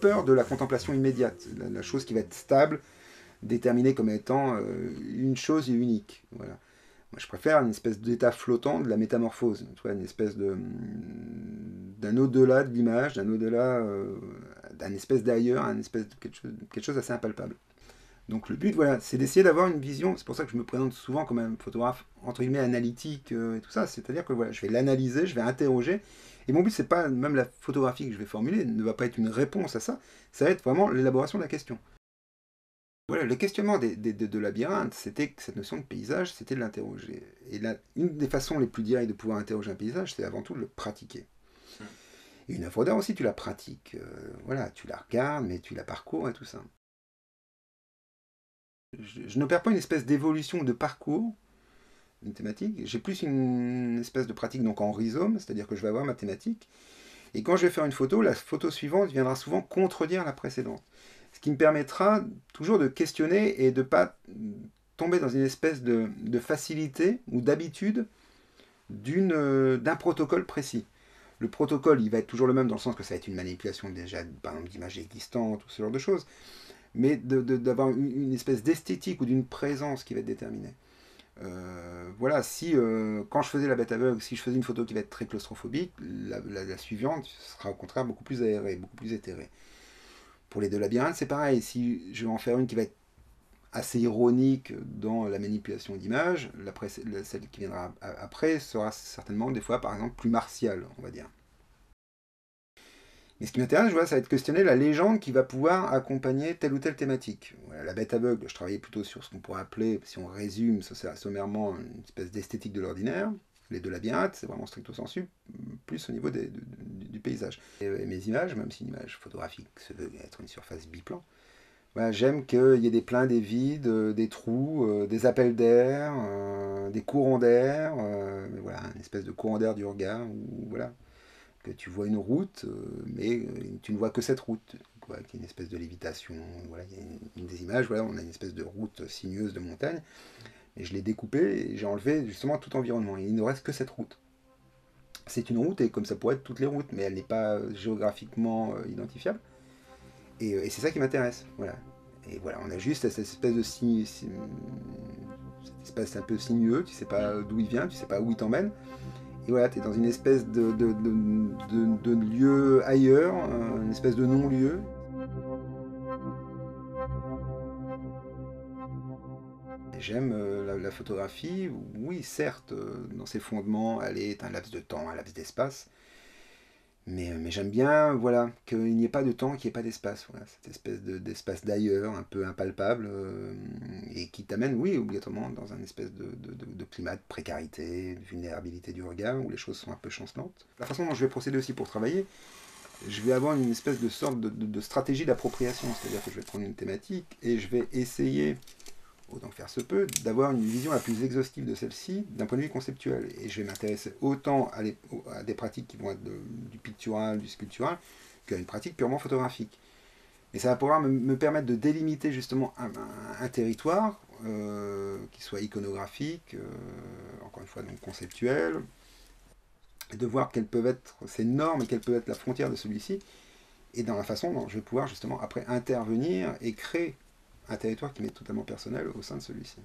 peur de la contemplation immédiate, la chose qui va être stable, déterminée comme étant une chose unique. Voilà. Moi, je préfère une espèce d'état flottant de la métamorphose, tu vois, une espèce d'un au-delà de l'image, d'un au-delà, d'un espèce d'ailleurs, un espèce de quelque chose d'assez impalpable. Donc le but, voilà, c'est d'essayer d'avoir une vision. C'est pour ça que je me présente souvent comme un photographe entre guillemets analytique et tout ça. C'est-à-dire que voilà, je vais l'analyser, je vais interroger. Et mon but, c'est pas même la photographie que je vais formuler ne va pas être une réponse à ça. Ça va être vraiment l'élaboration de la question. Voilà, le questionnement de Labyrinthe, c'était que cette notion de paysage, c'était de l'interroger. Et là, une des façons les plus directes de pouvoir interroger un paysage, c'est avant tout de le pratiquer. Et une œuvre d'art aussi, tu la pratiques. Voilà, tu la regardes, mais tu la parcours et tout ça. Je n'opère pas une espèce d'évolution de parcours, une thématique. J'ai plus une espèce de pratique donc en rhizome, c'est-à-dire que je vais avoir ma thématique. Et quand je vais faire une photo, la photo suivante viendra souvent contredire la précédente. Ce qui me permettra toujours de questionner et de ne pas tomber dans une espèce de facilité ou d'habitude d'un protocole précis. Le protocole, il va être toujours le même dans le sens que ça va être une manipulation déjà, par exemple, d'images existantes ou ce genre de choses, mais d'avoir une espèce d'esthétique ou d'une présence qui va être déterminée. Voilà, si quand je faisais la bête aveugle, si je faisais une photo qui va être très claustrophobique, la suivante sera au contraire beaucoup plus aérée, beaucoup plus éthérée. Pour les deux labyrinthes, c'est pareil. Si je vais en faire une qui va être assez ironique dans la manipulation d'images, celle qui viendra après sera certainement des fois, par exemple, plus martiale, on va dire. Mais ce qui m'intéresse, voilà, ça va être questionner la légende qui va pouvoir accompagner telle ou telle thématique. Voilà, la bête aveugle, je travaillais plutôt sur ce qu'on pourrait appeler, si on résume sommairement, une espèce d'esthétique de l'ordinaire. Les deux labyrinthes, c'est vraiment stricto sensu, plus au niveau du paysage. Et mes images, même si une image photographique se veut être une surface biplan, voilà, j'aime qu'il y ait des pleins, des vides, des trous, des appels d'air, des courants d'air, voilà, une espèce de courant d'air du regard, où, voilà, que tu vois une route, mais tu ne vois que cette route, quoi, qui est une espèce de lévitation. Voilà, il y a une des images, voilà, on a une espèce de route sinueuse de montagne, et je l'ai découpée et j'ai enlevé justement tout environnement. Et il ne reste que cette route. C'est une route, et comme ça pourrait être toutes les routes, mais elle n'est pas géographiquement identifiable. Et c'est ça qui m'intéresse. Voilà. Et voilà, on a juste cette espèce de cet espace un peu sinueux, tu sais pas d'où il vient, tu sais pas où il t'emmène. Et voilà, tu es dans une espèce de lieu ailleurs, une espèce de non-lieu. J'aime la photographie, oui, certes, dans ses fondements, elle est un laps de temps, un laps d'espace. Mais j'aime bien, voilà, qu'il n'y ait pas de temps, qu'il n'y ait pas d'espace. Voilà, cette espèce d'espace d'ailleurs, un peu impalpable, et qui t'amène, oui, obligatoirement, dans un espèce de climat de précarité, de vulnérabilité du regard, où les choses sont un peu chancelantes. La façon dont je vais procéder aussi pour travailler, je vais avoir une espèce de sorte de stratégie d'appropriation, c'est-à-dire que je vais prendre une thématique et je vais essayer, autant que faire se peut, d'avoir une vision la plus exhaustive de celle-ci d'un point de vue conceptuel. Et je vais m'intéresser autant à des pratiques qui vont être du pictural, du sculptural, qu'à une pratique purement photographique. Et ça va pouvoir me permettre de délimiter justement un territoire qui soit iconographique, encore une fois donc conceptuel, et de voir quelles peuvent être ces normes et quelle peut être la frontière de celui-ci, et dans la façon dont je vais pouvoir justement après intervenir et créer un territoire qui m'est totalement personnel au sein de celui-ci.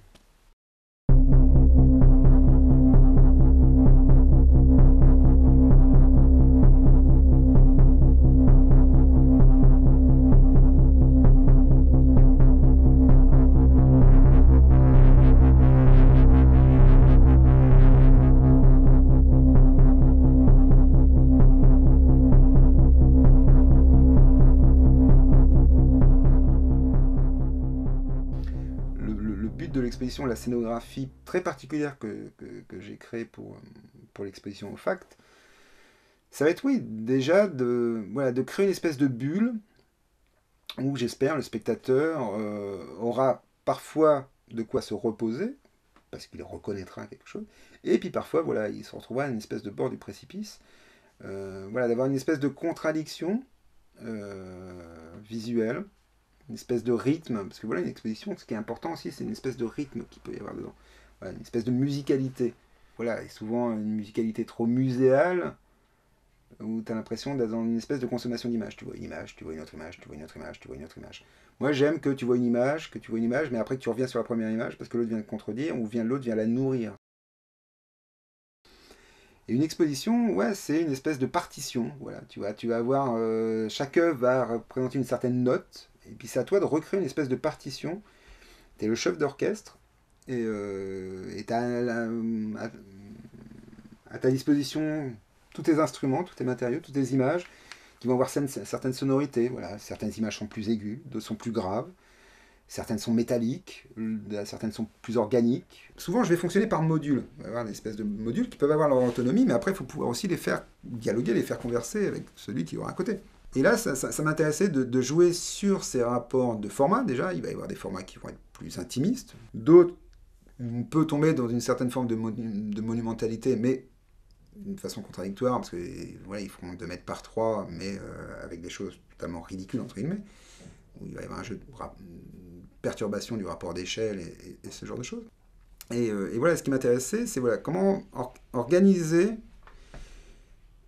De l'exposition, la scénographie très particulière que j'ai créée pour l'exposition au FACT, ça va être, oui, déjà de créer une espèce de bulle où j'espère le spectateur aura parfois de quoi se reposer, parce qu'il reconnaîtra quelque chose, et puis parfois, voilà, il se retrouvera à une espèce de bord du précipice, voilà, d'avoir une espèce de contradiction visuelle, une espèce de rythme, parce que voilà, une exposition, ce qui est important aussi, c'est une espèce de rythme qu'il peut y avoir dedans. Voilà, une espèce de musicalité. Voilà, et souvent une musicalité trop muséale où tu as l'impression d'être dans une espèce de consommation d'images. Tu vois une image, tu vois une autre image, tu vois une autre image, tu vois une autre image. Moi, j'aime que tu vois une image, mais après que tu reviens sur la première image parce que l'autre vient te contredire ou l'autre vient la nourrir. Et une exposition, ouais, c'est une espèce de partition. Voilà, tu vas avoir chaque œuvre va représenter une certaine note, et puis c'est à toi de recréer une espèce de partition. Tu es le chef d'orchestre et tu as à ta disposition tous tes instruments, tous tes matériaux, toutes tes images qui vont avoir certaines sonorités. Voilà. Certaines images sont plus aiguës, d'autres sont plus graves, certaines sont métalliques, certaines sont plus organiques. Souvent, je vais fonctionner par modules. On va avoir des espèces de modules qui peuvent avoir leur autonomie, mais après, il faut pouvoir aussi les faire dialoguer, les faire converser avec celui qui aura à côté. Et là, ça m'intéressait de jouer sur ces rapports de format. Déjà, il va y avoir des formats qui vont être plus intimistes. D'autres, on peut tomber dans une certaine forme de monumentalité, mais d'une façon contradictoire, parce que voilà, ils feront 2 mètres par 3, mais avec des choses totalement ridicules, entre guillemets, où il va y avoir un jeu de perturbation du rapport d'échelle et ce genre de choses. Et voilà, ce qui m'intéressait, c'est voilà, comment organiser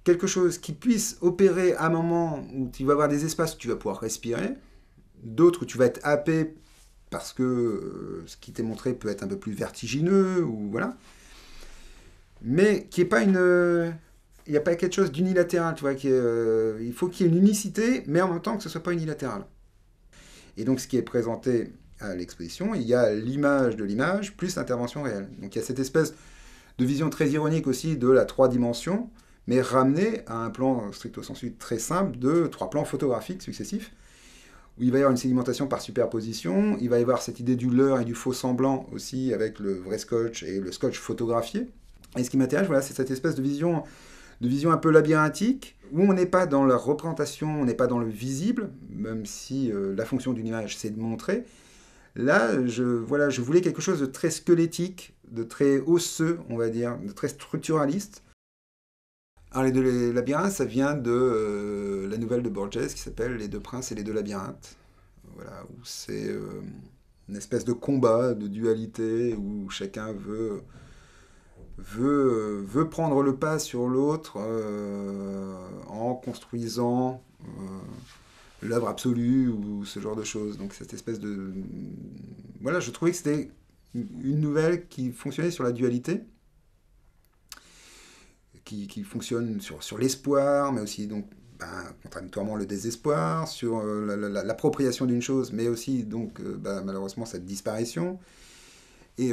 quelque chose qui puisse opérer à un moment où tu vas avoir des espaces où tu vas pouvoir respirer, d'autres où tu vas être happé parce que ce qui t'est montré peut être un peu plus vertigineux, ou voilà, mais qui est pas une... Il n'y a pas quelque chose d'unilatéral, tu vois, il faut qu'il y ait une unicité, mais en même temps que ce ne soit pas unilatéral. Et donc ce qui est présenté à l'exposition, il y a l'image de l'image plus l'intervention réelle. Donc il y a cette espèce de vision très ironique aussi de la 3 dimensions, mais ramenée à un plan stricto sensu très simple de 3 plans photographiques successifs, où il va y avoir une sédimentation par superposition, il va y avoir cette idée du leurre et du faux semblant aussi avec le vrai scotch et le scotch photographié. Et ce qui m'intéresse, voilà, c'est cette espèce de vision un peu labyrinthique, où on n'est pas dans la représentation, on n'est pas dans le visible, même si la fonction d'une image, c'est de montrer. Là, voilà, je voulais quelque chose de très squelettique, de très osseux, on va dire, de très structuraliste. Alors, les 2 labyrinthes, ça vient de la nouvelle de Borges qui s'appelle Les 2 princes et les 2 labyrinthes. Voilà, où c'est une espèce de combat, de dualité, où chacun veut prendre le pas sur l'autre en construisant l'œuvre absolue ou ce genre de choses. Donc cette espèce de... Voilà, je trouvais que c'était une nouvelle qui fonctionnait sur la dualité, qui fonctionne sur l'espoir, mais aussi donc contradictoirement le désespoir, sur l'appropriation d'une chose, mais aussi donc malheureusement cette disparition. Et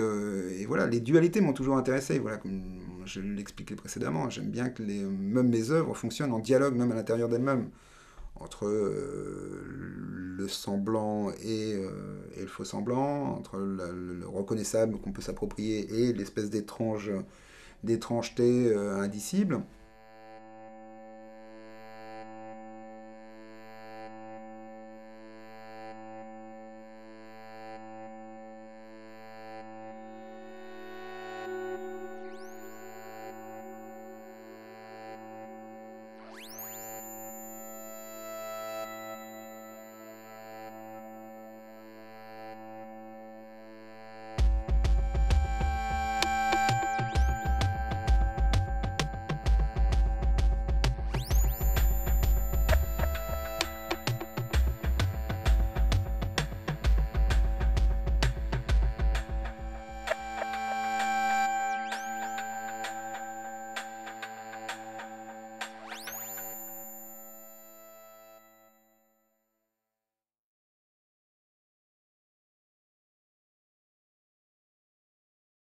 voilà, les dualités m'ont toujours intéressé. Voilà, comme je l'expliquais précédemment, j'aime bien que même mes œuvres fonctionnent en dialogue, même à l'intérieur d'elles-mêmes, entre le semblant et le faux semblant, entre le reconnaissable qu'on peut s'approprier et l'espèce d'étrangeté indicible.